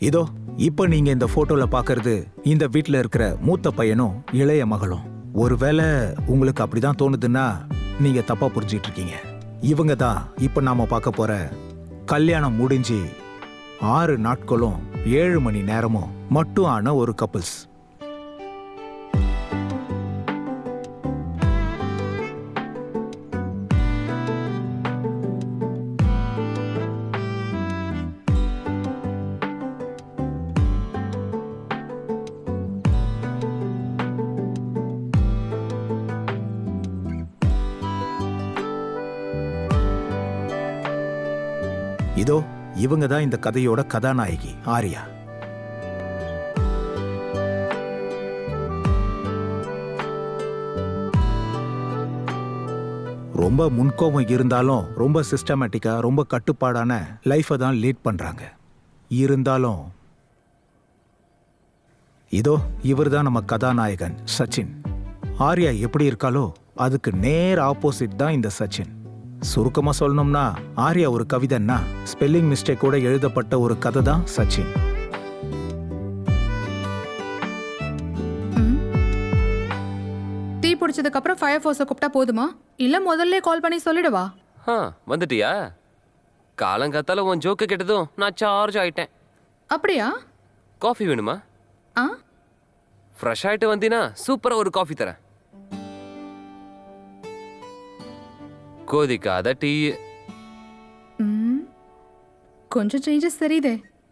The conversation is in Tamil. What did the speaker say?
இதோ இப்ப நீங்க இந்த போட்டோல பாக்குறது இந்த வீட்ல இருக்கிற மூத்த பையனும் இளைய மகளும். ஒருவேளை உங்களுக்கு அப்படிதான் தோணுதுன்னா நீங்க தப்பா புரிஞ்சிட்டு இருக்கீங்க. இவங்க தான் இப்ப நாம பார்க்க போற கல்யாணம் முடிஞ்சு 6 நாட்களும் 7 மணி நேரமும் மட்டும் ஆன ஒரு கப்பிள்ஸ். இதோ இவங்க தான் இந்த கதையோட கதாநாயகி ஆர்யா. ரொம்ப முன்கோபம் இருந்தாலும் ரொம்ப சிஸ்டமேட்டிக்கா ரொம்ப கட்டுப்பாடான லைஃபை தான் லீட் பண்றாங்க. இருந்தாலும் இதோ இவர் தான் நம்ம கதாநாயகன் சச்சின். ஆர்யா எப்படி இருக்காலோ அதுக்கு நேர் ஆப்போசிட் தான் இந்த சச்சின். சுருக்கமா சொல்லணும்னா ஆர்யா ஒரு கவிதைன்னா ஸ்பெல்லிங் மிஸ்டேக்கோட எழுதப்பட்ட ஒரு கதை தான் சச்சின். டீ பிடிச்சதுக்கு அப்புறம் ஃபயர் ஃபோர்ஸை கூப்பிட்டா போதுமா, இல்ல முதல்ல கால் பண்ணி சொல்லிடுவா? வந்துட்டியா? காலங்காத்தால உன் ஜோக்கு கேட்டதும் நான் சார்ஜ் ஆயிட்டேன். அப்படியா? காஃபி வேணுமா? ஆ, ஃப்ரெஷ் ஆயிட்டு வந்தீனா சூப்பரா ஒரு காஃபி தரேன். கொதிக்காத டீ. கொஞ்சம் சேஞ்சஸ் தெரியுதே.